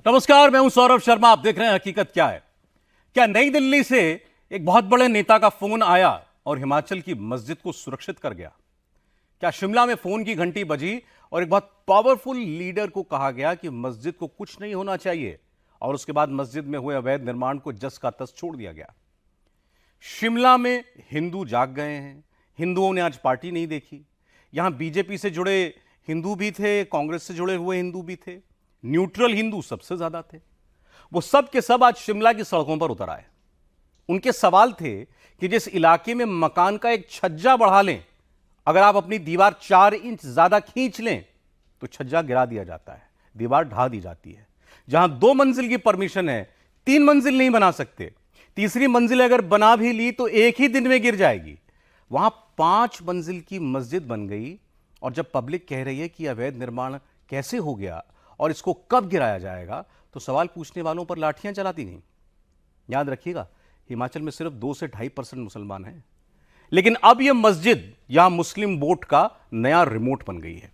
नमस्कार, मैं हूं सौरभ शर्मा। आप देख रहे हैं हकीकत क्या है। क्या नई दिल्ली से एक बहुत बड़े नेता का फोन आया और हिमाचल की मस्जिद को सुरक्षित कर गया? क्या शिमला में फोन की घंटी बजी और एक बहुत पावरफुल लीडर को कहा गया कि मस्जिद को कुछ नहीं होना चाहिए और उसके बाद मस्जिद में हुए अवैध निर्माण को जस का तस छोड़ दिया गया? शिमला में हिंदू जाग गए हैं। हिंदुओं ने आज पार्टी नहीं देखी। यहां बीजेपी से जुड़े हिंदू भी थे, कांग्रेस से जुड़े हुए हिंदू भी थे, न्यूट्रल हिंदू सबसे ज्यादा थे। वो सब के सब आज शिमला की सड़कों पर उतर आए। उनके सवाल थे कि जिस इलाके में मकान का एक छज्जा बढ़ा लें, अगर आप अपनी दीवार 4 इंच ज्यादा खींच लें तो छज्जा गिरा दिया जाता है, दीवार ढा दी जाती है। जहां 2 मंजिल की परमिशन है, 3 मंजिल नहीं बना सकते। तीसरी मंजिल अगर बना भी ली तो एक ही दिन में गिर जाएगी। वहां 5 मंजिल की मस्जिद बन गई और जब पब्लिक कह रही है कि अवैध निर्माण कैसे हो गया और इसको कब गिराया जाएगा, तो सवाल पूछने वालों पर लाठियां चलाती नहीं। याद रखिएगा, हिमाचल में सिर्फ 2 से 2.5% मुसलमान हैं, लेकिन अब यह मस्जिद यहां मुस्लिम वोट का नया रिमोट बन गई है।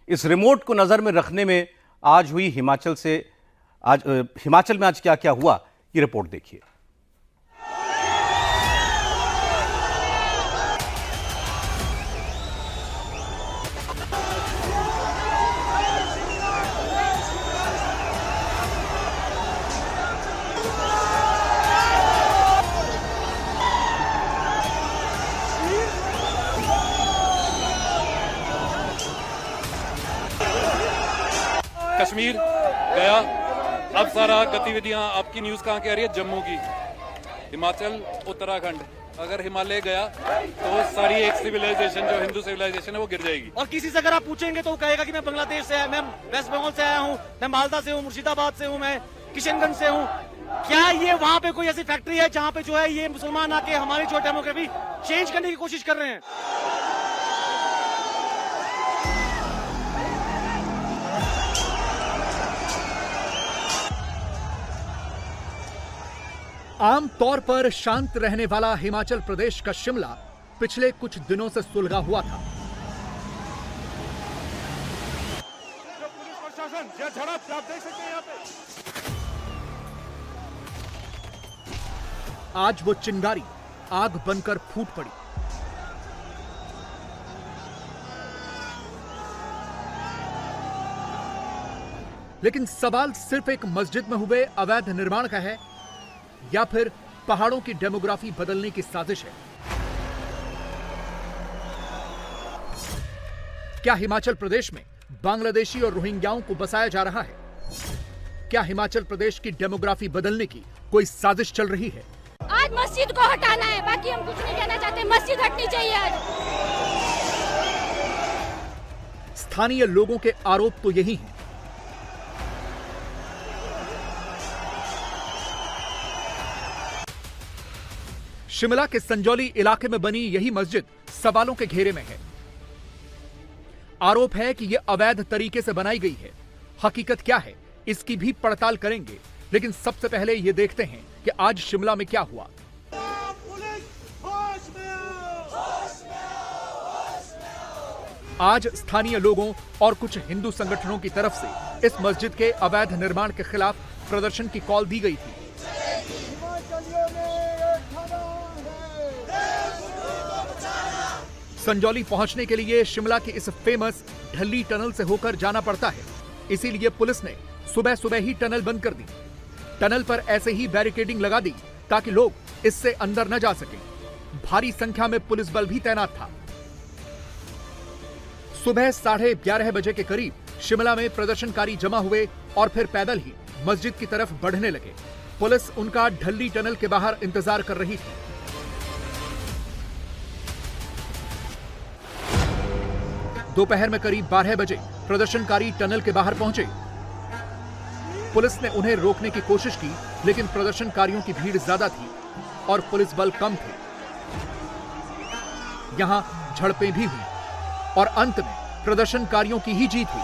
इस रिमोट को नजर में रखने में आज हुई हिमाचल में आज क्या क्या हुआ, ये रिपोर्ट देखिए। कश्मीर गया, अब सारा गतिविधियां आपकी न्यूज कहां की आ रही है? जम्मू की, हिमाचल, उत्तराखंड। अगर हिमालय गया तो सारी एक सिविलाइजेशन जो हिंदू सिविलाइजेशन है वो गिर जाएगी। और किसी से अगर आप पूछेंगे तो वो कहेगा कि मैं बांग्लादेश से है, मैं वेस्ट बंगाल से आया हूँ, मैं मालदा से हूँ, मुर्शिदाबाद से हूँ, मैं किशनगंज से हूँ। क्या ये वहाँ पे कोई ऐसी फैक्ट्री है जहाँ पे जो है ये मुसलमान आके हमारी जो डेमोग्राफी चेंज करने की कोशिश कर रहे हैं? आम तौर पर शांत रहने वाला हिमाचल प्रदेश का शिमला पिछले कुछ दिनों से सुलगा हुआ था। पुलिस प्रशासन या झड़प आप देख सकते हैं यहाँ पे। आज वो चिंगारी आग बनकर फूट पड़ी। लेकिन सवाल सिर्फ एक मस्जिद में हुए अवैध निर्माण का है या फिर पहाड़ों की डेमोग्राफी बदलने की साजिश है? क्या हिमाचल प्रदेश में बांग्लादेशी और रोहिंग्याओं को बसाया जा रहा है? क्या हिमाचल प्रदेश की डेमोग्राफी बदलने की कोई साजिश चल रही है? आज मस्जिद को हटाना है, बाकी हम कुछ नहीं कहना चाहते। मस्जिद हटनी चाहिए आज। स्थानीय लोगों के आरोप तो यही हैं। शिमला के संजौली इलाके में बनी यही मस्जिद सवालों के घेरे में है। आरोप है कि यह अवैध तरीके से बनाई गई है। हकीकत क्या है, इसकी भी पड़ताल करेंगे, लेकिन सबसे पहले यह देखते हैं कि आज शिमला में क्या हुआ। आज स्थानीय लोगों और कुछ हिंदू संगठनों की तरफ से इस मस्जिद के अवैध निर्माण के खिलाफ प्रदर्शन की कॉल दी गई थी। संजौली पहुंचने के लिए शिमला की इस फेमस ढली टनल से होकर जाना पड़ता है। इसीलिए पुलिस ने सुबह सुबह ही टनल बंद कर दी। टनल पर ऐसे ही बैरिकेडिंग लगा दी ताकि लोग इससे अंदर न जा सकें। भारी संख्या में पुलिस बल भी तैनात था। सुबह 11:30 बजे के करीब शिमला में प्रदर्शनकारी जमा हुए और फिर पैदल ही मस्जिद की तरफ बढ़ने लगे। पुलिस उनका ढली टनल के बाहर इंतजार कर रही थी। दोपहर में करीब 12 बजे प्रदर्शनकारी टनल के बाहर पहुंचे। पुलिस ने उन्हें रोकने की कोशिश की, लेकिन प्रदर्शनकारियों की भीड़ ज्यादा थी और पुलिस बल कम थे। यहां झड़पें भी हुई और अंत में प्रदर्शनकारियों की ही जीत हुई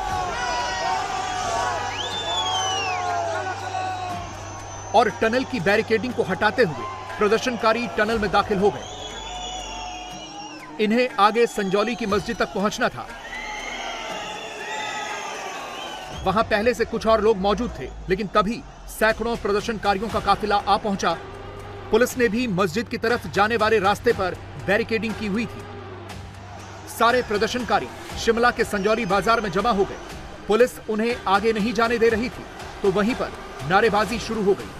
और टनल की बैरिकेडिंग को हटाते हुए प्रदर्शनकारी टनल में दाखिल हो गए। इन्हें आगे संजौली की मस्जिद तक पहुंचना था। वहां पहले से कुछ और लोग मौजूद थे, लेकिन तभी सैकड़ों प्रदर्शनकारियों का काफिला आ पहुंचा। पुलिस ने भी मस्जिद की तरफ जाने वाले रास्ते पर बैरिकेडिंग की हुई थी। सारे प्रदर्शनकारी शिमला के संजौली बाजार में जमा हो गए। पुलिस उन्हें आगे नहीं जाने दे रही थी, तो वहीं पर नारेबाजी शुरू हो गई।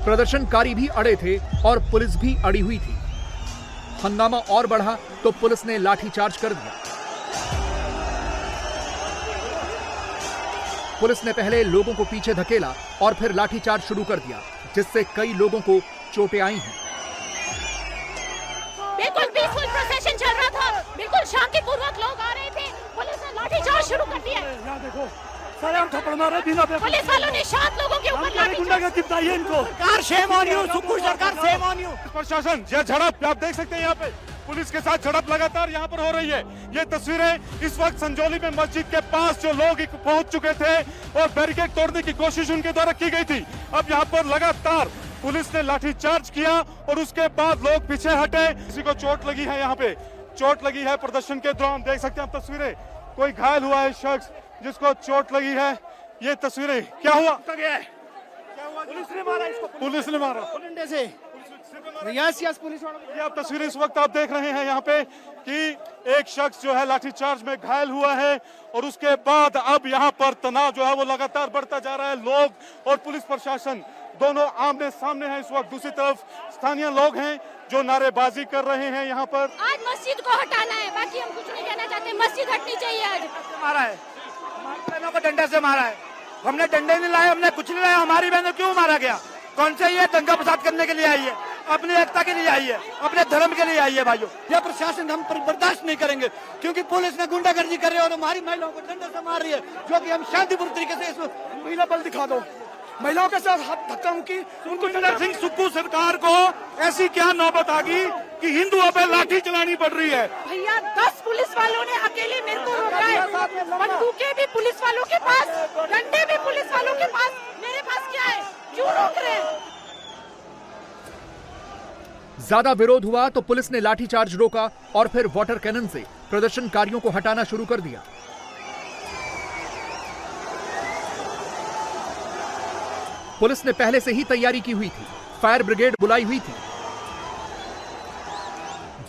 प्रदर्शनकारी भी अड़े थे और पुलिस भी अड़ी हुई थी। हंगामा और बढ़ा तो पुलिस ने लाठीचार्ज कर दिया। पुलिस ने पहले लोगों को पीछे धकेला और फिर लाठीचार्ज शुरू कर दिया, जिससे कई लोगों को चोटें आई हैं। बिल्कुल पीसफुल प्रोसेशन चल रहा था, बिल्कुल शांतिपूर्वक लोग आ रहे थे, पुलिस ने लाठीचार्ज शुरू कर दिया। यहाँ देखो सारे हम थप्पड़ मार रहे बिना पुलिस वालों ने शांत लोगों के ऊपर लाठीचार्ज। बताइए इनको, सरकार शेम ऑन यू, सुप्रीम सरकार शेम ऑन यू। प्रशासन यह झड़प आप देख सकते हैं, यहाँ पे पुलिस के साथ झड़प लगातार यहाँ पर हो रही है। ये तस्वीरें इस वक्त संजौली में मस्जिद के पास जो लोग पहुंच चुके थे और बैरिकेड तोड़ने की कोशिश उनके द्वारा की गई थी। अब यहाँ पर लगातार पुलिस ने लाठीचार्ज किया और उसके बाद लोग पीछे हटे। किसी को चोट लगी है, यहाँ पे चोट लगी है प्रदर्शन के दौरान। देख सकते हैं आप तस्वीरें, कोई घायल हुआ है शख्स जिसको चोट लगी है। ये तस्वीरें क्या हुआ? पुलिस ने मारा इसको, पुलिस ने मारा डंडे से। यस पुलिस वालों ये आप तस्वीरें इस वक्त आप देख रहे हैं यहाँ पे कि एक शख्स जो है लाठीचार्ज में घायल हुआ है और उसके बाद अब यहाँ पर तनाव जो है वो लगातार बढ़ता जा रहा है। लोग और पुलिस प्रशासन दोनों आमने सामने हैं इस वक्त। दूसरी तरफ स्थानीय लोग हैं जो नारेबाजी कर रहे हैं यहाँ पर। आज मस्जिद को हटाना है, बाकी हम कुछ नहीं कहना चाहते। मस्जिद हटनी चाहिए। आज मारा है, हमारी बहनों को डंडे से मारा है। हमने डंडे नहीं लाए, हमने कुछ नहीं लाया। हमारी बहनों क्यों मारा गया? कौन से ये दंगा फसाद करने के लिए आई है? अपनी एकता के लिए आई है, अपने धर्म के लिए आई है। भाइयों, यह प्रशासन हम पर बर्दाश्त नहीं करेंगे, क्योंकि पुलिस ने गुंडागर्दी कर रही है और हमारी महिलाओं को डंडे से मार रही है, जो कि हम शांतिपूर्ण तरीके से इस महिला बल दिखा दो। महिलाओं के साथ हाथ धक्का मुक्की, उनको सिंह सुक्खू सरकार को ऐसी क्या नौबत आ गई कि हिंदुओं पे लाठी चलानी पड़ रही है। भैया 10 पुलिस वालों ने अकेले मेरे को रोका है। बंदूकें भी पुलिस वालों के पास, डंडे भी पुलिस वालों के पास, मेरे पास क्या है? क्यों रोक रहे हैं? ज्यादा विरोध हुआ तो पुलिस ने लाठीचार्ज रोका और फिर वाटर कैनन से प्रदर्शनकारियों को हटाना शुरू कर दिया। पुलिस ने पहले से ही तैयारी की हुई थी, फायर ब्रिगेड बुलाई हुई थी,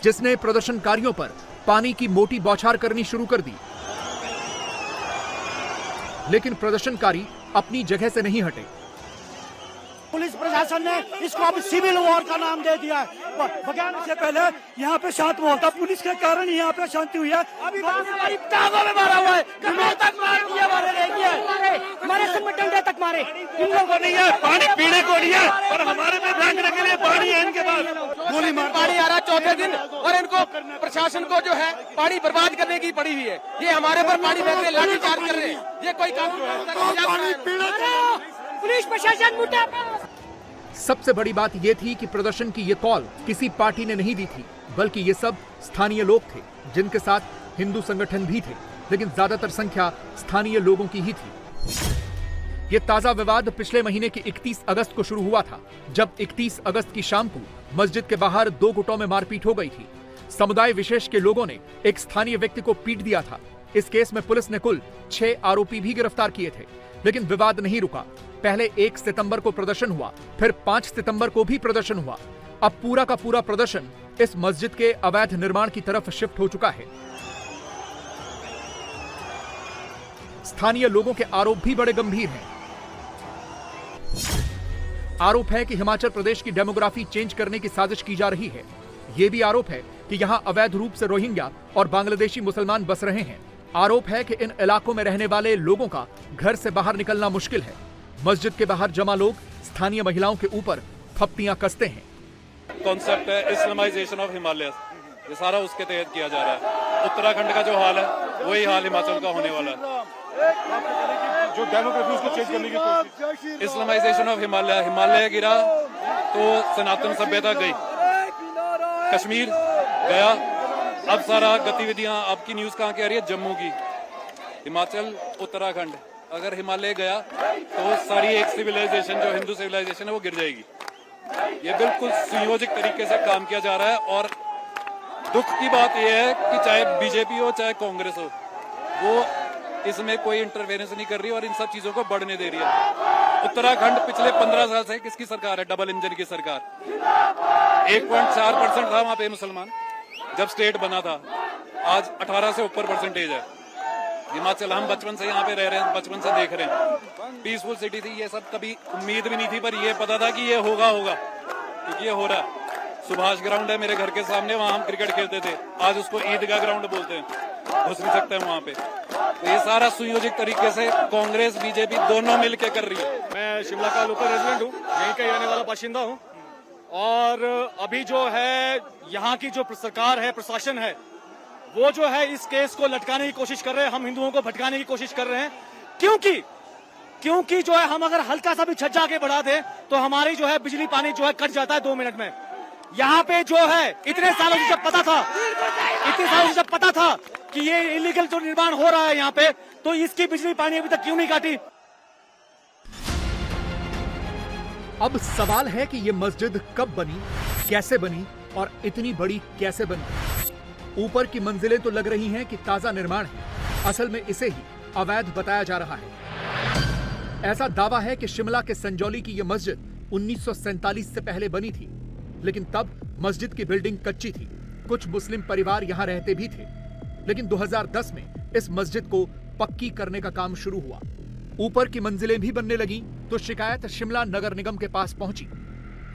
जिसने प्रदर्शनकारियों पर पानी की मोटी बौछार करनी शुरू कर दी। लेकिन प्रदर्शनकारी अपनी जगह से नहीं हटे। पुलिस प्रशासन ने इसको अब सिविल वॉर का नाम दे दिया है। बगाने से पहले यहाँ पे शांत माहौल था, पुलिस के कारण यहाँ पे शांति हुई है। अभी टांगों में मारा हुआ है, कमर तक मार दिया, हमारे सिर में डंडे तक मारे। इन लोगों को नहीं है, पानी पीने को नहीं है, और हमारे में फेंकने के लिए पानी है इनके पास। गोली मार पानी आ रहा चौथे दिन, और इनको प्रशासन को जो है पानी बर्बाद करने की पड़ी हुई है। ये हमारे पर पानी फेंक रहे, लाठीचार्ज कर रहे हैं। ये कोई काम पुलिस प्रशासन मुद्दा। सबसे बड़ी बात यह थी कि प्रदर्शन की ये कॉल किसी पार्टी ने नहीं दी थी, बल्कि ये सब स्थानीय लोग थे, जिनके साथ हिंदू संगठन भी थे, लेकिन ज्यादातर संख्या स्थानीय लोगों की ही थी। ये ताजा विवाद पिछले महीने की 31 अगस्त को शुरू हुआ था, जब 31 अगस्त की शाम को मस्जिद के बाहर 2 गुटों में मारपीट हो गई थी। समुदाय विशेष के लोगों ने एक स्थानीय व्यक्ति को पीट दिया था। इस केस में पुलिस ने कुल 6 आरोपी भी गिरफ्तार किए थे, लेकिन विवाद नहीं रुका। पहले 1 सितंबर को प्रदर्शन हुआ, फिर 5 सितंबर को भी प्रदर्शन हुआ। अब पूरा का पूरा प्रदर्शन इस मस्जिद के अवैध निर्माण की तरफ शिफ्ट हो चुका है। स्थानीय लोगों के आरोप भी बड़े गंभीर हैं। आरोप है कि हिमाचल प्रदेश की डेमोग्राफी चेंज करने की साजिश की जा रही है। यह भी आरोप है कि यहां अवैध रूप से रोहिंग्या और बांग्लादेशी मुसलमान बस रहे हैं। आरोप है कि इन इलाकों में रहने वाले लोगों का घर से बाहर निकलना मुश्किल है। मस्जिद के बाहर जमा लोग स्थानीय महिलाओं के ऊपर थप्पियां कसते हैं। कॉन्सेप्ट है इस्लामाइजेशन ऑफ हिमालय, ये सारा उसके तहत किया जा रहा है। उत्तराखंड का जो हाल है वही हाल हिमाचल का होने वाला है। जो डेमोग्राफी उसको चेंज करने की कोशिश, इस्लामाइजेशन ऑफ हिमालय, हिमालय गिरा तो सनातन सभ्यता गई, कश्मीर गया, अब सारा गतिविधियां आपकी न्यूज कहाँ की आ रही है, जम्मू की, हिमाचल, उत्तराखंड, अगर हिमालय गया तो सारी एक सिविलाइजेशन जो हिंदू सिविलाइजेशन है वो गिर जाएगी। ये बिल्कुल सुयोजित तरीके से काम किया जा रहा है और दुख की बात यह है कि चाहे बीजेपी हो चाहे कांग्रेस हो, वो इसमें कोई इंटरफेरेंस नहीं कर रही और इन सब चीजों को बढ़ने दे रही है। उत्तराखंड पिछले 15 साल से किसकी सरकार है? डबल इंजन की सरकार। 1.4% था वहां पे मुसलमान जब स्टेट बना था, आज 18 से ऊपर परसेंटेज है। हिमाचल हम बचपन से यहाँ पे रह रहे हैं, बचपन से देख रहे हैं, पीसफुल सिटी थी। ये सब कभी उम्मीद भी नहीं थी, पर ये पता था कि ये होगा क्योंकि ये हो रहा है। सुभाष ग्राउंड है मेरे घर के सामने, वहां हम क्रिकेट खेलते थे, आज उसको ईदगाह ग्राउंड बोलते हैं, घुस नहीं सकते हैं वहां पे। तो ये सारा सुयोजित तरीके से कांग्रेस बीजेपी दोनों मिलकर कर रही है। मैं शिमला का लोकल रेजिडेंट हूँ, यहीं का रहने वाला बाशिंदा हूँ और अभी जो है यहाँ की जो सरकार है, प्रशासन है, वो जो है इस केस को लटकाने की कोशिश कर रहे हैं, हम हिंदुओं को भटकाने की कोशिश कर रहे हैं। क्योंकि जो है हम अगर हल्का सा भी छज्जा आगे बढ़ा दें तो हमारी जो है बिजली पानी जो है कट जाता है 2 मिनट में। यहाँ पे जो है इतने सालों से जब पता था कि ये इलीगल जो निर्माण हो रहा है यहाँ पे, तो इसकी बिजली पानी अभी तक क्यों नहीं काटी? अब सवाल है कि ये मस्जिद कब बनी, कैसे बनी और इतनी बड़ी कैसे बनी। ऊपर की मंजिलें तो लग रही हैं कि ताजा निर्माण है, असल में इसे ही अवैध बताया जा रहा है। ऐसा दावा है कि शिमला के संजौली की यह मस्जिद 1947 से पहले बनी थी, लेकिन तब मस्जिद की बिल्डिंग कच्ची थी, कुछ मुस्लिम परिवार यहां रहते भी थे। लेकिन 2010 में इस मस्जिद को पक्की करने का काम शुरू हुआ, ऊपर की मंजिलें भी बनने लगी, तो शिकायत शिमला नगर निगम के पास पहुंची।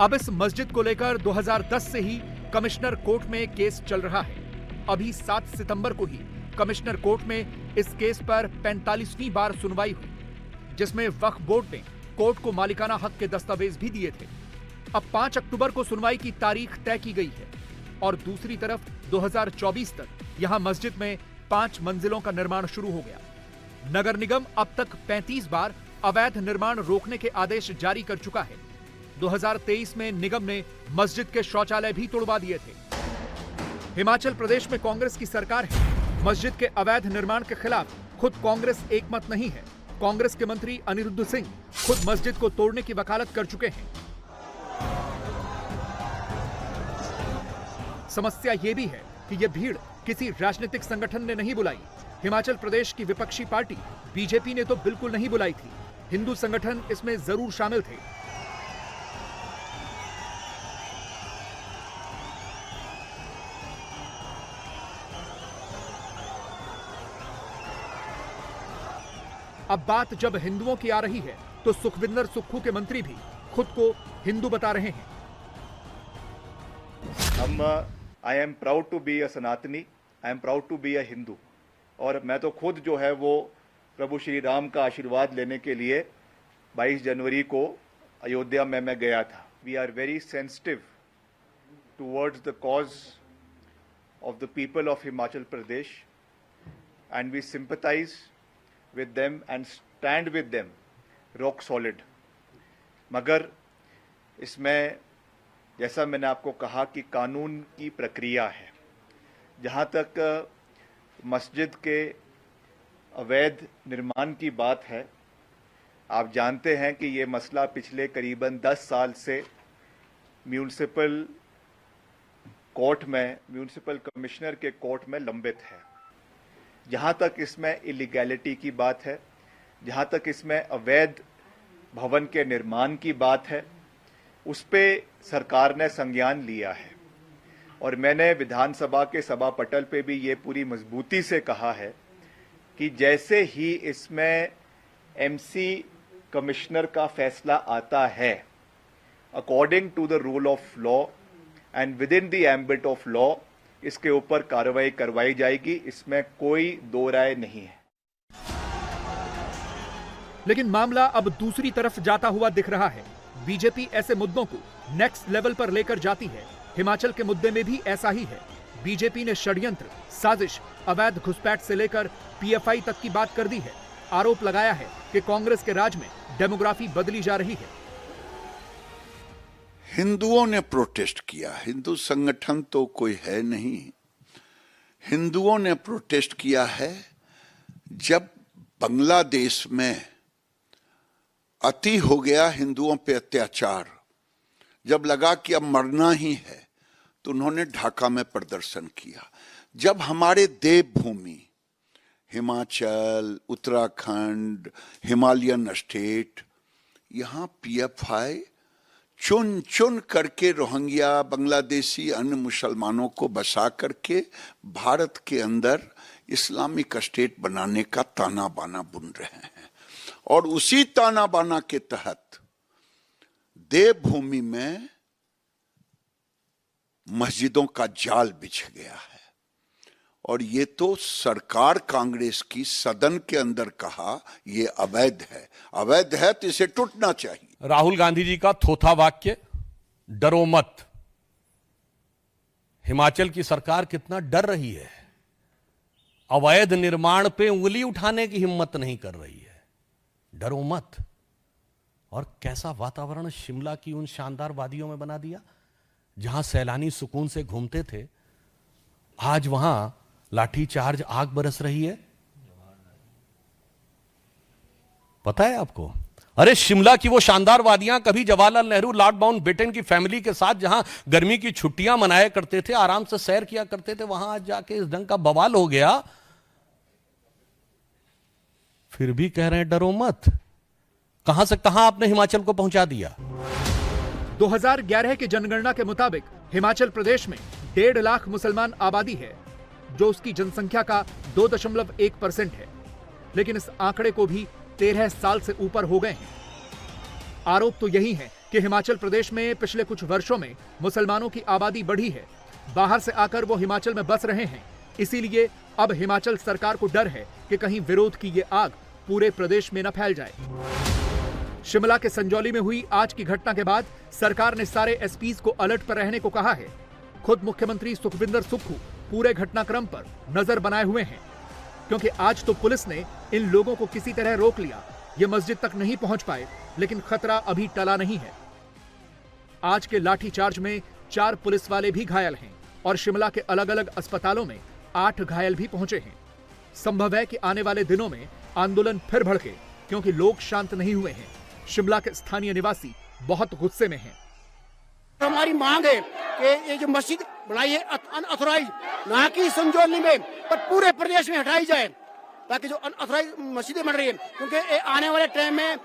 अब इस मस्जिद को लेकर 2010 से ही कमिश्नर कोर्ट में केस चल रहा है। अभी 7 सितंबर को ही कमिश्नर कोर्ट में इस केस पर 45वीं बार सुनवाई हुई, जिसमें वक्फ बोर्ड ने कोर्ट को मालिकाना हक के दस्तावेज भी दिए थे। अब 5 अक्टूबर को सुनवाई की तारीख तय की गई है और दूसरी तरफ 2024 तक यहां मस्जिद में 5 मंजिलों का निर्माण शुरू हो गया। नगर निगम अब तक 35 बार अवैध निर्माण रोकने के आदेश जारी कर चुका है। 2023 में निगम ने मस्जिद के शौचालय भी तोड़वा दिए थे। हिमाचल प्रदेश में कांग्रेस की सरकार है, मस्जिद के अवैध निर्माण के खिलाफ खुद कांग्रेस एकमत नहीं है। कांग्रेस के मंत्री अनिरुद्ध सिंह खुद मस्जिद को तोड़ने की वकालत कर चुके हैं। समस्या यह भी है कि यह भीड़ किसी राजनीतिक संगठन ने नहीं बुलाई। हिमाचल प्रदेश की विपक्षी पार्टी बीजेपी ने तो बिल्कुल नहीं बुलाई थी, हिंदू संगठन इसमें जरूर शामिल थे। अब बात जब हिंदुओं की आ रही है तो सुखविंदर सुक्खू के मंत्री भी खुद को हिंदू बता रहे हैं। I am proud to be a Sanatani, I am proud to be a Hindu. और मैं तो खुद जो है वो प्रभु श्री राम का आशीर्वाद लेने के लिए 22 जनवरी को अयोध्या में मैं गया था। We are very sensitive towards the cause of the people of Himachal Pradesh and we sympathise with them and stand with them rock solid। मगर इसमें जैसा मैंने आपको कहा कि कानून की प्रक्रिया है। जहाँ तक मस्जिद के अवैध निर्माण की बात है, आप जानते हैं कि ये मसला पिछले करीबन 10 साल से म्यूनिसिपल कोर्ट में, म्यूनिसिपल कमिश्नर के कोर्ट में लंबित है। जहाँ तक इसमें इलीगैलिटी की बात है, जहाँ तक इसमें अवैध भवन के निर्माण की बात है, उस पे सरकार ने संज्ञान लिया है। और मैंने विधानसभा के सभा पटल पे भी ये पूरी मजबूती से कहा है कि जैसे ही इसमें एमसी कमिश्नर का फैसला आता है, according to the rule of law and within the ambit of law, इसके ऊपर कार्रवाई करवाई जाएगी, इसमें कोई दो राय नहीं है। लेकिन मामला अब दूसरी तरफ जाता हुआ दिख रहा है। बीजेपी ऐसे मुद्दों को नेक्स्ट लेवल पर लेकर जाती है। हिमाचल के मुद्दे में भी ऐसा ही है। बीजेपी ने षड्यंत्र, साजिश, अवैध घुसपैठ से लेकर पीएफआई तक की बात कर दी है। आरोप लगाया है कि कांग्रेस के राज में डेमोग्राफी बदली जा रही है। हिंदुओं ने प्रोटेस्ट किया, हिंदू संगठन तो कोई है नहीं। हिंदुओं ने प्रोटेस्ट किया है जब बांग्लादेश में अति हो गया हिंदुओं पे अत्याचार, जब लगा कि अब मरना ही है तो उन्होंने ढाका में प्रदर्शन किया। जब हमारे देवभूमि हिमाचल, उत्तराखंड, हिमालयन स्टेट, यहां पीएफआई चुन चुन करके रोहिंग्या, बांग्लादेशी, अन्य मुसलमानों को बसा करके भारत के अंदर इस्लामिक स्टेट बनाने का ताना बाना बुन रहे हैं। और उसी ताना बाना के तहत देवभूमि में मस्जिदों का जाल बिछ गया है। और ये तो सरकार कांग्रेस की सदन के अंदर कहा ये अवैध है। अवैध है तो इसे टूटना चाहिए। राहुल गांधी जी का थोथा वाक्य, डरो मत। हिमाचल की सरकार कितना डर रही है, अवैध निर्माण पे उंगली उठाने की हिम्मत नहीं कर रही है। डरो मत। और कैसा वातावरण शिमला की उन शानदार वादियों में बना दिया जहां सैलानी सुकून से घूमते थे। आज वहां लाठीचार्ज, आग बरस रही है। पता है आपको? अरे शिमला की वो शानदार वादियां कभी जवाहरलाल नेहरू, लॉर्ड माउंटबेटन की फैमिली के साथ जहां गर्मी की छुट्टियां मनाया करते थे, आराम से सैर किया करते थे, वहां आज जाके इस ढंग का बवाल हो गया। फिर भी कह रहे हैं डरो मत। कहां से कहां आपने हिमाचल को पहुंचा दिया। 2011 की जनगणना के मुताबिक हिमाचल प्रदेश में 1.5 लाख मुसलमान आबादी है, जो उसकी जनसंख्या का 2.1% है। लेकिन इस आंकड़े को भी 13 साल से ऊपर हो गए हैं। आरोप तो यही है कि हिमाचल प्रदेश में पिछले कुछ वर्षों में मुसलमानों की आबादी बढ़ी है। बाहर से आकर वो हिमाचल में बस रहे हैं। इसीलिए अब हिमाचल सरकार को डर है कि कहीं विरोध की ये आग पूरे प्रदेश में न फैल जाए। शिमला के संजौली में हुई आज की घटना के बाद सरकार ने सारे एसपीज को अलर्ट पर रहने को कहा है। खुद मुख्यमंत्री सुखविंदर सुक्खू पूरे घटनाक्रम पर नजर बनाए हुए हैं, क्योंकि आज तो पुलिस ने इन लोगों को किसी तरह रोक लिया। ये मस्जिद तक नहीं पहुंच पाए, लेकिन खतरा अभी टला नहीं है। आज के लाठीचार्ज में 4 पुलिस वाले भी घायल हैं और शिमला के अलग अलग अस्पतालों में 8 घायल भी पहुंचे हैं। संभव है कि आने वाले दिनों में आंदोलन फिर भड़के, क्योंकि लोग शांत नहीं हुए हैं। शिमला के स्थानीय निवासी बहुत गुस्से में हैं। हमारी मांग है कि ये जो मस्जिद बनाई है अनऑथराइज, ना कि संजौली में पर पूरे प्रदेश में हटाई जाए, ताकि जो अनऑथराइज मस्जिदें बन रही है, क्योंकि आने वाले टाइम में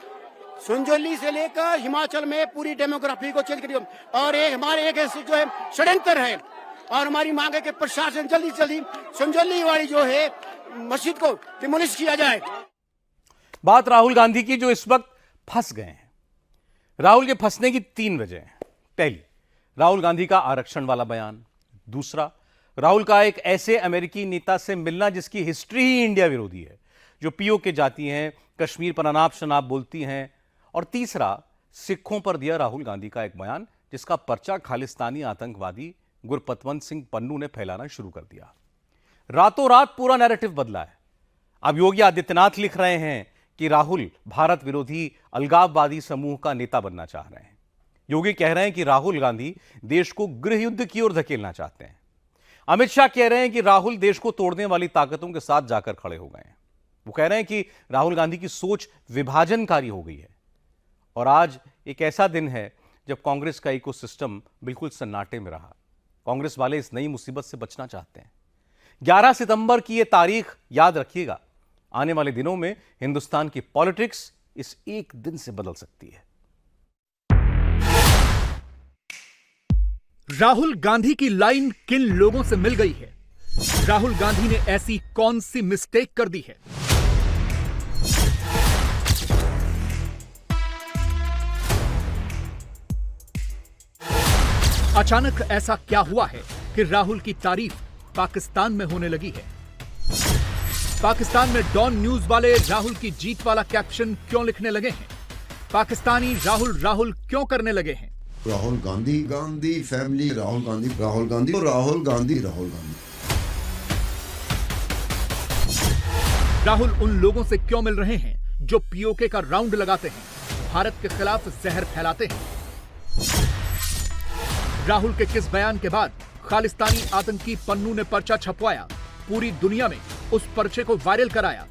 संजौली से लेकर हिमाचल में पूरी डेमोग्राफी को चेंज करिए। और ये हमारे एक जो है षड्यंत्र है। और हमारी मांग है कि प्रशासन जल्दी से जल्दी संजौली वाली जो है मस्जिद को डिमोलिश किया जाए। बात राहुल गांधी की, जो इस वक्त फंस गए हैं। राहुल के फंसने की 3 वजह हैं। पहली, राहुल गांधी का आरक्षण वाला बयान। दूसरा, राहुल का एक ऐसे अमेरिकी नेता से मिलना जिसकी हिस्ट्री ही इंडिया विरोधी है, जो पीओके जाती हैं, कश्मीर पर अनाप शनाप बोलती हैं। और तीसरा, सिखों पर दिया राहुल गांधी का एक बयान, जिसका पर्चा खालिस्तानी आतंकवादी गुरपतवंत सिंह पन्नू ने फैलाना शुरू कर दिया। रातों रात पूरा नैरेटिव बदला है। अब योगी आदित्यनाथ लिख रहे हैं कि राहुल भारत विरोधी अलगाववादी समूह का नेता बनना चाह रहे हैं। योगी कह रहे हैं कि राहुल गांधी देश को गृह युद्ध की ओर धकेलना चाहते हैं। अमित शाह कह रहे हैं कि राहुल देश को तोड़ने वाली ताकतों के साथ जाकर खड़े हो गए हैं। वो कह रहे हैं कि राहुल गांधी की सोच विभाजनकारी हो गई है। और आज एक ऐसा दिन है जब कांग्रेस का इकोसिस्टम बिल्कुल सन्नाटे में रहा। कांग्रेस वाले इस नई मुसीबत से बचना चाहते हैं। 11 सितंबर की यह तारीख याद रखिएगा। आने वाले दिनों में हिंदुस्तान की पॉलिटिक्स इस एक दिन से बदल सकती है। राहुल गांधी की लाइन किन लोगों से मिल गई है? राहुल गांधी ने ऐसी कौन सी मिस्टेक कर दी है? अचानक ऐसा क्या हुआ है कि राहुल की तारीफ पाकिस्तान में होने लगी है? पाकिस्तान में डॉन न्यूज वाले राहुल की जीत वाला कैप्शन क्यों लिखने लगे हैं? पाकिस्तानी राहुल राहुल क्यों करने लगे हैं? राहुल गांधी, गांधी फैमिली, राहुल गांधी, राहुल गांधी, राहुल गांधी, राहुल गांधी। राहुल उन लोगों से क्यों मिल रहे हैं जो पीओके का राउंड लगाते हैं, भारत के खिलाफ जहर फैलाते हैं? राहुल के किस बयान के बाद खालिस्तानी आतंकी पन्नू ने पर्चा छपवाया, पूरी दुनिया में उस पर्चे को वायरल कराया?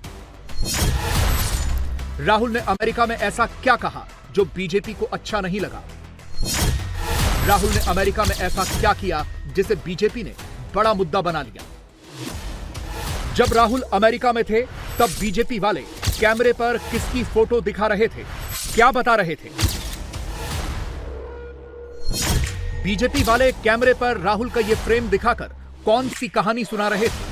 राहुल ने अमेरिका में ऐसा क्या कहा जो बीजेपी को अच्छा नहीं लगा? राहुल ने अमेरिका में ऐसा क्या किया जिसे बीजेपी ने बड़ा मुद्दा बना लिया? जब राहुल अमेरिका में थे तब बीजेपी वाले कैमरे पर किसकी फोटो दिखा रहे थे, क्या बता रहे थे? बीजेपी वाले कैमरे पर राहुल का यह फ्रेम दिखाकर कौन सी कहानी सुना रहे थे?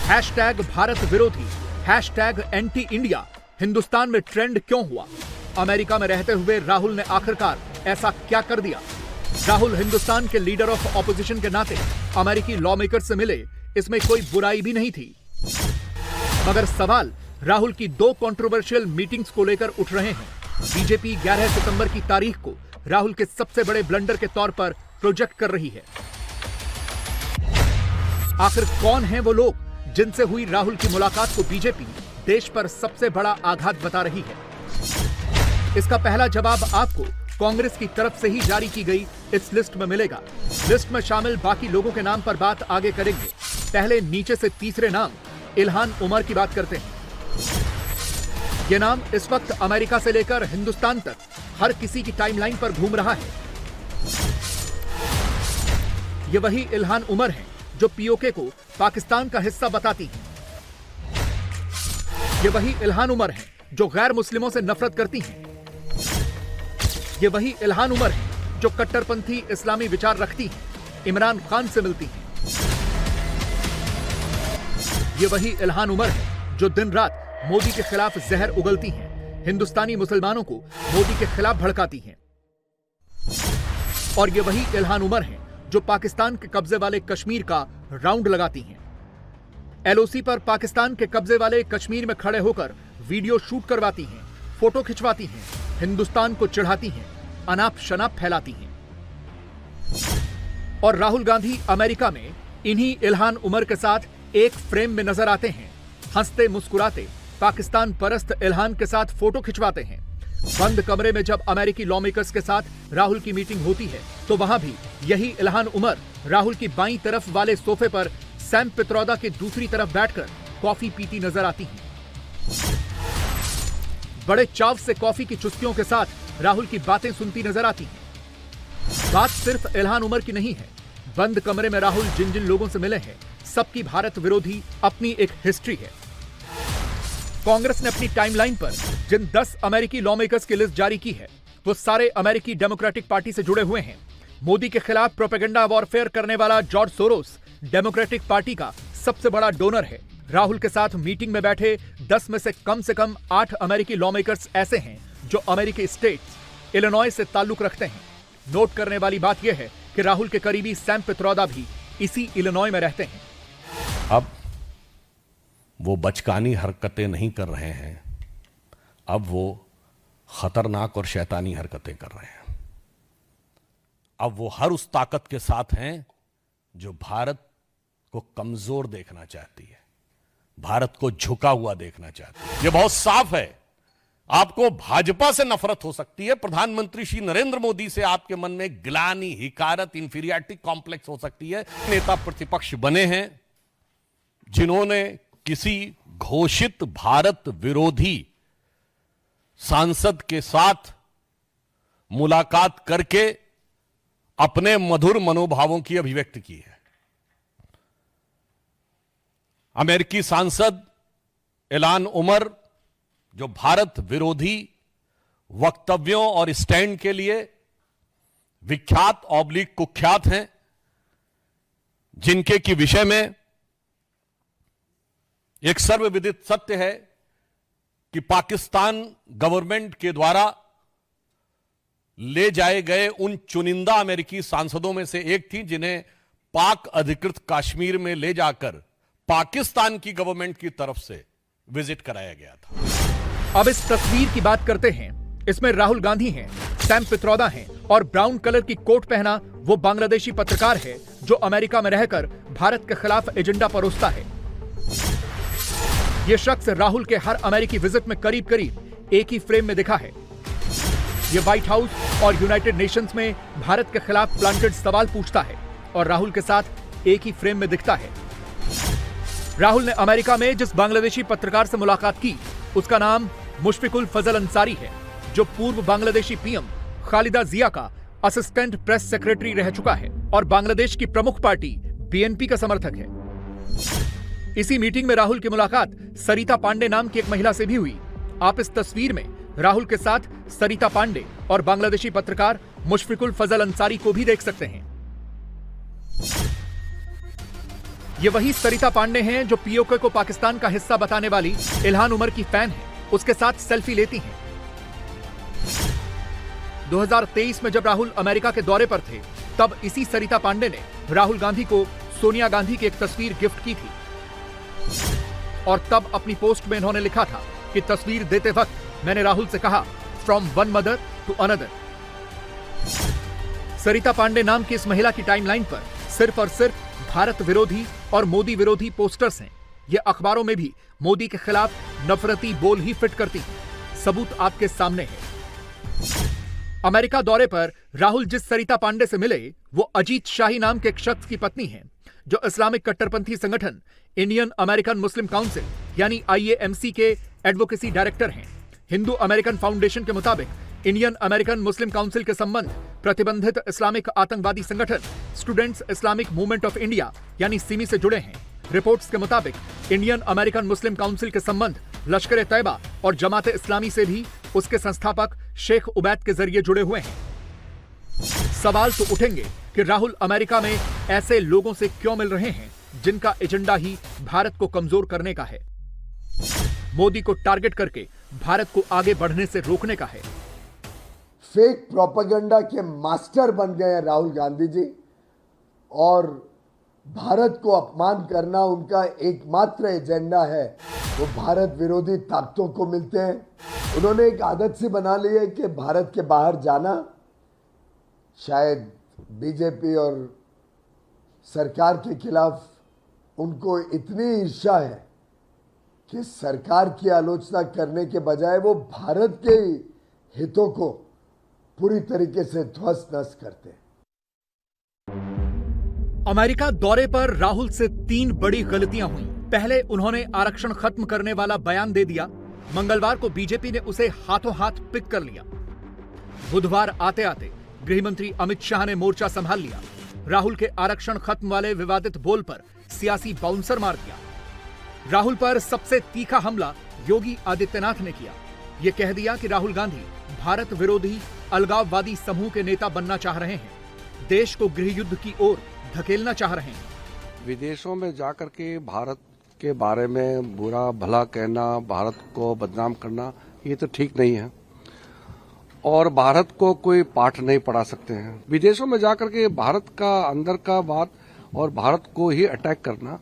हैशटैग भारत विरोधी, हैशटैग एंटी इंडिया हिंदुस्तान में ट्रेंड क्यों हुआ? अमेरिका में रहते हुए राहुल ने आखिरकार ऐसा क्या कर दिया? राहुल हिंदुस्तान के लीडर ऑफ ऑपोजिशन के नाते अमेरिकी लॉ मेकर से मिले, इसमें कोई बुराई भी नहीं थी। मगर सवाल राहुल की 2 कंट्रोवर्शियल मीटिंग्स को लेकर उठ रहे हैं। बीजेपी 11 सितंबर की तारीख को राहुल के सबसे बड़े ब्लंडर के तौर पर प्रोजेक्ट कर रही है। आखिर कौन हैं वो लोग जिनसे हुई राहुल की मुलाकात को बीजेपी देश पर सबसे बड़ा आघात बता रही है? इसका पहला जवाब आपको कांग्रेस की तरफ से ही जारी की गई इस लिस्ट में मिलेगा। लिस्ट में शामिल बाकी लोगों के नाम पर बात आगे करेंगे। पहले नीचे से तीसरे नाम इल्हान उमर की बात करते हैं। यह नाम इस वक्त अमेरिका से लेकर हिंदुस्तान तक हर किसी की टाइमलाइन पर घूम रहा है। ये वही इल्हान उमर हैं जो पीओके को पाकिस्तान का हिस्सा बताती हैं। ये वही इल्हान उमर हैं जो गैर मुस्लिमों से नफरत करती हैं। ये वही इल्हान उमर हैं जो कट्टरपंथी इस्लामी विचार रखती हैं, इमरान खान से मिलती हैं। ये वही इल्हान उमर हैं जो दिन रात मोदी के खिलाफ जहर उगलती हैं, हिंदुस्तानी मुसलमानों को मोदी के खिलाफ भड़काती हैं। और ये वही इल्हान उमर हैं जो पाकिस्तान के कब्जे वाले कश्मीर का राउंड लगाती हैं। एलओसी पर पाकिस्तान के कब्जे वाले कश्मीर में खड़े होकर वीडियो शूट करवाती हैं, फोटो खिंचवाती हैं, हिंदुस्तान को चिढ़ाती हैं, अनाप शनाप फैलाती हैं। और राहुल गांधी अमेरिका में इन्हीं इल्हान उमर के साथ एक फ्रेम में नजर आते हैं, हंसते मुस्कुराते पाकिस्तान परस्त इल्हान के साथ फोटो खिंचवाते हैं। बंद कमरे में जब अमेरिकी लॉ मेकर्स के साथ राहुल की मीटिंग होती है तो वहां भी यही इल्हान उमर राहुल की बाईं तरफ वाले सोफे पर सैम पित्रोदा के दूसरी तरफ बैठकर कॉफी पीती नजर आती हैं। बड़े चाव से कॉफी की चुस्कियों के साथ राहुल की बातें सुनती नजर आती हैं। बात सिर्फ इल्हान उमर की नहीं है। बंद कमरे में राहुल जिन जिन लोगों से मिले हैं सबकी भारत विरोधी अपनी एक हिस्ट्री है। कांग्रेस ने अपनी टाइमलाइन पर जिन 10 अमेरिकी लॉ मेकर्स की लिस्ट जारी की है वो सारे अमेरिकी डेमोक्रेटिक पार्टी से जुड़े हुए हैं। मोदी के खिलाफ प्रोपेगेंडा वॉरफेयर करने वाला जॉर्ज सोरोस डेमोक्रेटिक पार्टी का सबसे बड़ा डोनर है। राहुल के साथ मीटिंग में बैठे 10 में से कम 8 अमेरिकी लॉ मेकर्स ऐसे हैं जो अमेरिकी स्टेट्स इलिनॉय से ताल्लुक रखते हैं। नोट करने वाली बात यह है कि राहुल के करीबी सैम पित्रोदा भी इसी इलिनॉय में रहते हैं। अब वो बचकानी हरकतें नहीं कर रहे हैं, अब वो खतरनाक और शैतानी हरकतें कर रहे हैं। अब वो हर उस ताकत के साथ हैं जो भारत को कमजोर देखना चाहती है, भारत को झुका हुआ देखना चाहती है। ये बहुत साफ है। आपको भाजपा से नफरत हो सकती है, प्रधानमंत्री श्री नरेंद्र मोदी से आपके मन में गिलानी, हिकारत, इंफीरियरिटी कॉम्प्लेक्स हो सकती है। नेता प्रतिपक्ष बने हैं जिन्होंने किसी घोषित भारत विरोधी सांसद के साथ मुलाकात करके अपने मधुर मनोभावों की अभिव्यक्ति की है। अमेरिकी सांसद इल्हान उमर जो भारत विरोधी वक्तव्यों और स्टैंड के लिए विख्यात / कुख्यात हैं, जिनके की विषय में एक सर्वविदित सत्य है कि पाकिस्तान गवर्नमेंट के द्वारा ले जाए गए उन चुनिंदा अमेरिकी सांसदों में से एक थी जिन्हें पाक अधिकृत कश्मीर में ले जाकर पाकिस्तान की गवर्नमेंट की तरफ से विजिट कराया गया था। अब इस तस्वीर की बात करते हैं। इसमें राहुल गांधी हैं, सैम पित्रोदा हैं और ब्राउन कलर की कोट पहना वो बांग्लादेशी पत्रकार है जो अमेरिका में रहकर भारत के खिलाफ एजेंडा परोसता है। ये शख्स राहुल के हर अमेरिकी विजिट में करीब करीब एक ही फ्रेम में दिखा है। ये व्हाइट हाउस और यूनाइटेड नेशंस में भारत के खिलाफ प्लांटेड सवाल पूछता है और राहुल के साथ एक ही फ्रेम में दिखता है। राहुल ने अमेरिका में जिस बांग्लादेशी पत्रकार से मुलाकात की उसका नाम मुशफिकुल फजल अंसारी है, जो पूर्व बांग्लादेशी पीएम खालिदा जिया का असिस्टेंट प्रेस सेक्रेटरी रह चुका है और बांग्लादेश की प्रमुख पार्टी बीएनपी का समर्थक है। इसी मीटिंग में राहुल की मुलाकात सरिता पांडे नाम की एक महिला से भी हुई। आप इस तस्वीर में राहुल के साथ सरिता पांडे और बांग्लादेशी पत्रकार मुशफिकुल फजल अंसारी को भी देख सकते हैं। ये वही सरिता पांडे हैं जो पीओके को पाकिस्तान का हिस्सा बताने वाली इल्हान उमर की फैन है, उसके साथ सेल्फी लेती हैं। 2023 में जब राहुल अमेरिका के दौरे पर थे, तब इसी सरिता पांडे ने राहुल गांधी को सोनिया गांधी की एक तस्वीर गिफ्ट की थी और तब अपनी पोस्ट में इन्होंने लिखा था कि तस्वीर देते वक्त मैंने राहुल से कहा, from one mother to another. Sarita Pandey नाम की इस महिला की टाइमलाइन पर सिर्फ और सिर्फ भारत विरोधी और मोदी विरोधी पोस्टर्स हैं। ये अखबारों में भी मोदी के खिलाफ नफरती बोल ही फिट करती हैं। सबूत आपके सामने है। अमेरिका दौरे पर राहुल जिस सरिता पांडे से मिले वो अजीत शाही नाम के एक शख्स की पत्नी है, जो इस्लामिक कट्टरपंथी संगठन इंडियन अमेरिकन मुस्लिम काउंसिल यानी IAMC के एडवोकेसी डायरेक्टर हैं। हिंदू अमेरिकन फाउंडेशन के मुताबिक इंडियन अमेरिकन मुस्लिम काउंसिल के संबंध प्रतिबंधित इस्लामिक आतंकवादी संगठन students Islamic movement of India यानी सिमी से जुड़े हैं। रिपोर्ट्स के मुताबिक इंडियन अमेरिकन मुस्लिम काउंसिल के संबंध लश्कर ए तैयबा और जमात इस्लामी से भी उसके संस्थापक शेख उबैद के जरिए जुड़े हुए हैं। सवाल तो उठेंगे कि राहुल अमेरिका में ऐसे लोगों से क्यों मिल रहे हैं जिनका एजेंडा ही भारत को कमजोर करने का है, मोदी को टारगेट करके भारत को आगे बढ़ने से रोकने का है। फेक प्रोपेगेंडा के मास्टर बन गए हैं राहुल गांधी जी और भारत को अपमान करना उनका एकमात्र एजेंडा है। वो भारत विरोधी ताकतों को मिलते हैं। उन्होंने एक आदत सी बना ली है कि भारत के बाहर जाना, शायद बीजेपी और सरकार के खिलाफ उनको इतनी ईर्ष्या है कि सरकार की आलोचना करने के बजाय वो भारत के हितों को पूरी तरीके से ध्वस्त नष्ट करते हैं। अमेरिका दौरे पर राहुल से 3 बड़ी गलतियां हुई। पहले उन्होंने आरक्षण खत्म करने वाला बयान दे दिया। मंगलवार को बीजेपी ने उसे हाथों हाथ पिक कर लिया। बुधवार आते आते गृहमंत्री अमित शाह ने मोर्चा संभाल लिया। राहुल के आरक्षण खत्म वाले विवादित बोल पर सियासी बाउंसर मार दिया। राहुल पर सबसे तीखा हमला योगी आदित्यनाथ ने किया। यह कह दिया कि राहुल गांधी भारत विरोधी अलगाववादी समूह के नेता बनना चाह रहे हैं, देश को गृह युद्ध की ओर धकेलना चाह रहे हैं। विदेशों में जाकर के भारत के बारे में बुरा भला कहना, भारत को बदनाम करना, ये तो ठीक नहीं है और भारत को कोई पाठ नहीं पढ़ा सकते हैं। विदेशों में जाकर के भारत का अंदर का बात और भारत को ही अटैक करना,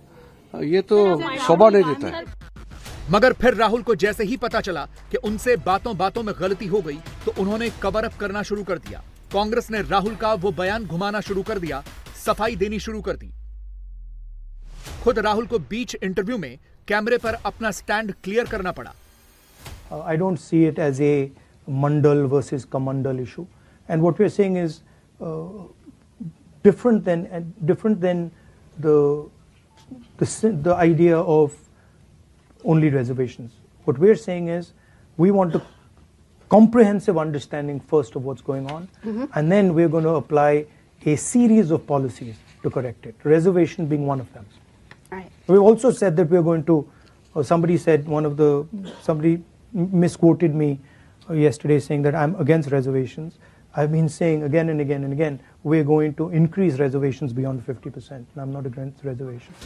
ये तो शोभा नहीं देता है। मगर फिर राहुल को जैसे ही पता चला कि उनसे बातों बातों में गलती हो गई तो उन्होंने कवर अप करना शुरू कर दिया। कांग्रेस ने राहुल का वो बयान घुमाना शुरू कर दिया, सफाई देनी शुरू कर दी। खुद राहुल को बीच इंटरव्यू में कैमरे पर अपना स्टैंड क्लियर करना पड़ा। I don't see it as a Mandal versus Kamandal issue, and what we are saying is different than the idea of only reservations. What we are saying is we want a comprehensive understanding first of what's going on, and then we are going to apply a series of policies to correct it. Reservation being one of them. Right. We've also said that we are going to. Somebody said somebody misquoted me yesterday saying that I'm against reservations. I've been saying again and again and again we're going to increase reservations beyond 50%, and I'm not against reservations.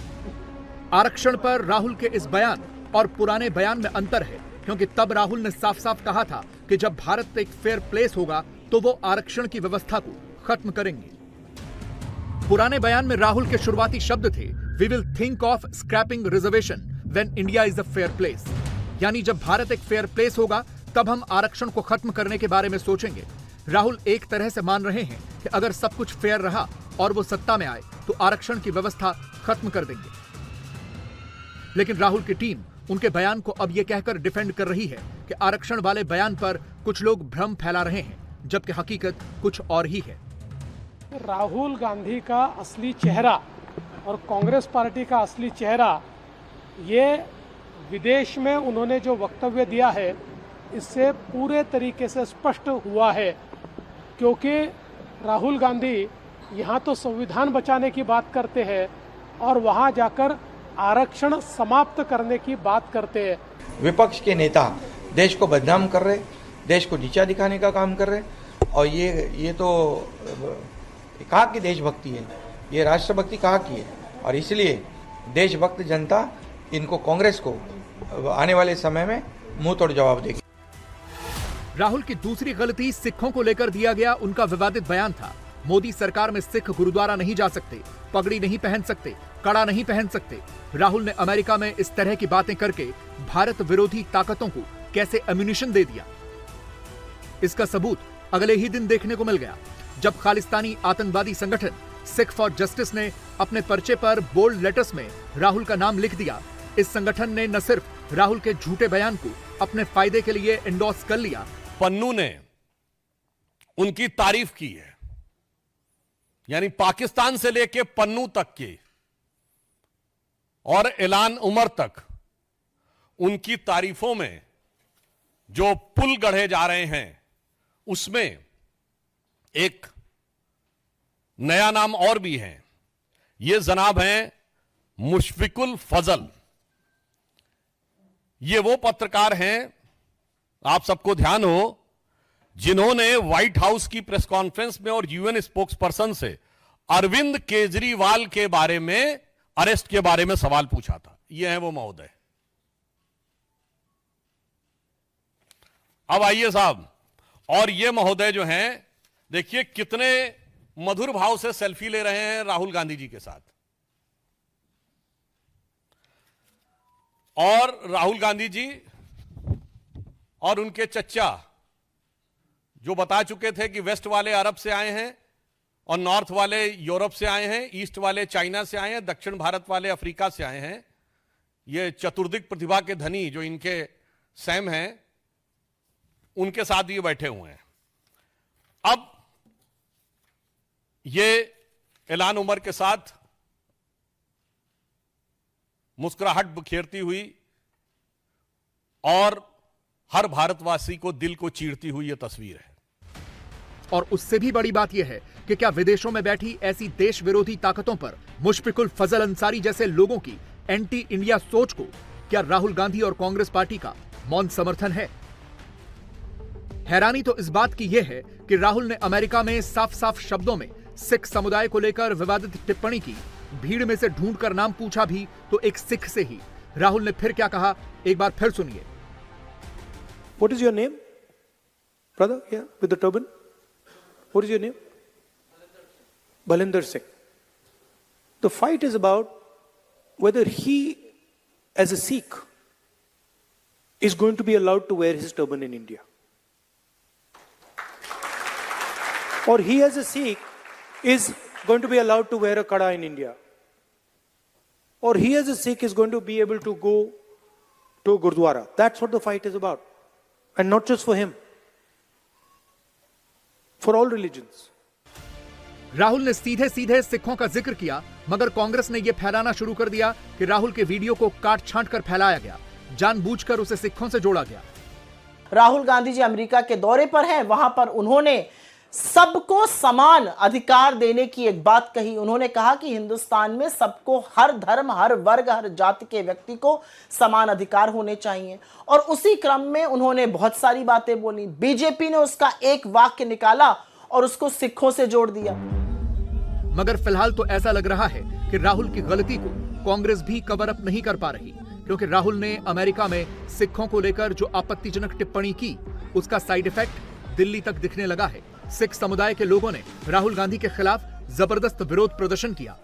आरक्षण पर राहुल के इस बयान और पुराने बयान में अंतर है, क्योंकि तब राहुल ने साफ साफ कहा था कि जब भारत एक फेयर प्लेस होगा तो वो आरक्षण की व्यवस्था को खत्म करेंगे। पुराने बयान में राहुल के शुरुआती शब्द थे, we will think of scrapping reservation when India is a fair place, यानी जब भारत एक फेयर प्लेस होगा तब हम आरक्षण को खत्म करने के बारे में सोचेंगे। राहुल एक तरह से मान रहे हैं कि अगर सब कुछ फेयर रहा और वो सत्ता में आए तो आरक्षण की व्यवस्था खत्म कर देंगे। लेकिन राहुल की टीम उनके बयान को अब यह कहकर डिफेंड कर रही है कि आरक्षण वाले बयान पर कुछ लोग भ्रम फैला रहे हैं, जबकि हकीकत कुछ और ही है। राहुल गांधी का असली चेहरा और कांग्रेस पार्टी का असली चेहरा, ये विदेश में उन्होंने जो वक्तव्य दिया है इससे पूरे तरीके से स्पष्ट हुआ है, क्योंकि राहुल गांधी यहाँ तो संविधान बचाने की बात करते हैं और वहाँ जाकर आरक्षण समाप्त करने की बात करते हैं। विपक्ष के नेता देश को बदनाम कर रहे, देश को नीचा दिखाने का काम कर रहे, और ये तो कहाँ की देशभक्ति है, ये राष्ट्रभक्ति कहाँ की है। और इसलिए देशभक्त जनता इनको, कांग्रेस को आने वाले समय में मुंह तोड़ जवाब देगी। राहुल की दूसरी गलती सिखों को लेकर दिया गया उनका विवादित बयान था। मोदी सरकार में सिख गुरुद्वारा नहीं जा सकते, पगड़ी नहीं पहन सकते, कड़ा नहीं पहन सकते। राहुल ने अमेरिका में इस तरह की बातें करके भारत विरोधी ताकतों को कैसे एम्यूनिशन दे दिया, इसका सबूत अगले ही दिन देखने को मिल गया, जब खालिस्तानी आतंकवादी संगठन सिख फॉर जस्टिस ने अपने पर्चे पर बोल्ड लेटर्स में राहुल का नाम लिख दिया। इस संगठन ने न सिर्फ राहुल के झूठे बयान को अपने फायदे के लिए एंडोर्स कर लिया, पन्नू ने उनकी तारीफ की है, यानी पाकिस्तान से लेके पन्नू तक की और ऐलान उमर तक उनकी तारीफों में जो पुल गढ़े जा रहे हैं उसमें एक नया नाम और भी है। ये जनाब हैं मुशफिकुल फजल। ये वो पत्रकार हैं, आप सबको ध्यान हो, जिन्होंने व्हाइट हाउस की प्रेस कॉन्फ्रेंस में और यूएन स्पोक्स पर्सन से अरविंद केजरीवाल के बारे में, अरेस्ट के बारे में सवाल पूछा था। ये है वो महोदय। अब आइए साहब, और ये महोदय जो हैं, देखिए कितने मधुर भाव से सेल्फी ले रहे हैं राहुल गांधी जी के साथ। और राहुल गांधी जी और उनके चच्चा, जो बता चुके थे कि वेस्ट वाले अरब से आए हैं और नॉर्थ वाले यूरोप से आए हैं, ईस्ट वाले चाइना से आए हैं, दक्षिण भारत वाले अफ्रीका से आए हैं, ये चतुर्दिक प्रतिभा के धनी जो इनके सैम हैं, उनके साथ ये बैठे हुए हैं। अब ये ऐलान उमर के साथ मुस्कुराहट बिखेरती हुई और हर भारतवासी को दिल को चीरती हुई यह तस्वीर है। और उससे भी बड़ी बात यह है कि क्या विदेशों में बैठी ऐसी देश विरोधी ताकतों पर मुशफिकुल फजल अंसारी जैसे लोगों की एंटी इंडिया सोच को क्या राहुल गांधी और कांग्रेस पार्टी का मौन समर्थन है? हैरानी तो इस बात की यह है कि राहुल ने अमेरिका में साफ साफ शब्दों में सिख समुदाय को लेकर विवादित टिप्पणी की। भीड़ में से ढूंढकर नाम पूछा भी तो एक सिख से ही। राहुल ने फिर क्या कहा, एक बार फिर सुनिए। What is your name, brother? Yeah, with the turban. What is your name? Balinder Singh. The fight is about whether he, as a Sikh, is going to be allowed to wear his turban in India, or he, as a Sikh, is going to be allowed to wear a kada in India, or he, as a Sikh, is going to be able to go to a Gurdwara. That's what the fight is about. And not just for him, for all religions. Rahul ने सीधे सीधे सिखों का जिक्र किया, मगर कांग्रेस ने यह फैलाना शुरू कर दिया कि राहुल के वीडियो को काट छांट कर फैलाया गया, जानबूझकर उसे सिखों से जोड़ा गया। राहुल गांधी जी अमेरिका के दौरे पर हैं, वहां पर उन्होंने सबको समान अधिकार देने की एक बात कही। उन्होंने कहा कि हिंदुस्तान में सबको, हर धर्म, हर वर्ग, हर जाति के व्यक्ति को समान अधिकार होने चाहिए, और उसी क्रम में उन्होंने बहुत सारी बातें बोली। बीजेपी ने उसका एक वाक्य निकाला और उसको सिखों से जोड़ दिया। मगर फिलहाल तो ऐसा लग रहा है कि राहुल की गलती को कांग्रेस भी कवर अप नहीं कर पा रही, क्योंकि राहुल ने अमेरिका में सिखों को लेकर जो आपत्तिजनक टिप्पणी की, उसका साइड इफेक्ट दिल्ली तक दिखने लगा है। सिख समुदाय के लोगों ने राहुल गांधी के खिलाफ जबरदस्त विरोध प्रदर्शन किया।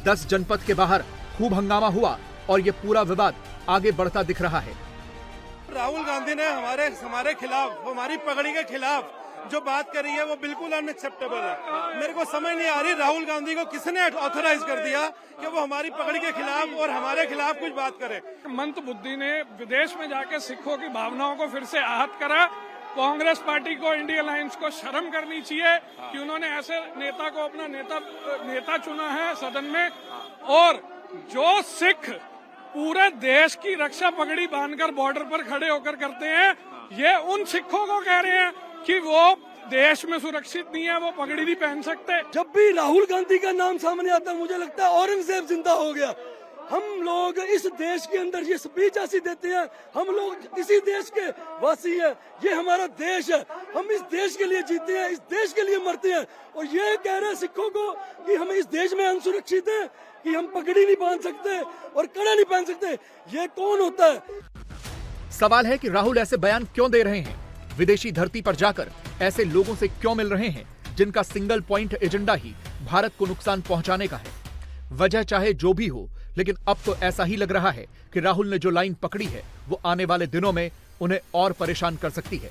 10 जनपद के बाहर खूब हंगामा हुआ और यह पूरा विवाद आगे बढ़ता दिख रहा है। राहुल गांधी ने हमारे खिलाफ, हमारी पगड़ी के खिलाफ जो बात करी है वो बिल्कुल अनएक्सेप्टेबल है। मेरे को समझ नहीं आ रही राहुल गांधी को किसने ऑथराइज कर दिया कि वो हमारी पकड़ के खिलाफ और हमारे खिलाफ कुछ बात करे। मंद बुद्धि ने विदेश में जाकर सिखों की भावनाओं को फिर से आहत करा। कांग्रेस पार्टी को, इंडिया अलायंस को शर्म करनी चाहिए कि उन्होंने ऐसे नेता को अपना नेता चुना है सदन में। और जो सिख पूरे देश की रक्षा पगड़ी बांधकर बॉर्डर पर खड़े होकर करते हैं, ये उन सिखों को कह रहे हैं कि वो देश में सुरक्षित नहीं है, वो पगड़ी नहीं पहन सकते। जब भी राहुल गांधी का नाम सामने आता है मुझे लगता है औरंगजेब जिंदा हो गया। हम लोग इस देश के अंदर ये स्पीच ऐसी देते हैं, हम लोग इसी देश के वासी हैं, ये हमारा देश है, हम इस देश के लिए जीते हैं, इस देश के लिए मरते हैं। और ये कह रहे हैं सिखों को कि हम इस देश में अनसुरक्षित हैं, कि हम पगड़ी नहीं बांध सकते और कड़ा नहीं पहन सकते। ये कौन होता है? सवाल है कि राहुल ऐसे बयान क्यों दे रहे हैं, विदेशी धरती पर जाकर ऐसे लोगों से क्यों मिल रहे हैं जिनका सिंगल पॉइंट एजेंडा ही भारत को नुकसान पहुंचाने का है। वजह चाहे जो भी हो, लेकिन अब तो ऐसा ही लग रहा है कि राहुल ने जो लाइन पकड़ी है वो आने वाले दिनों में उन्हें और परेशान कर सकती है।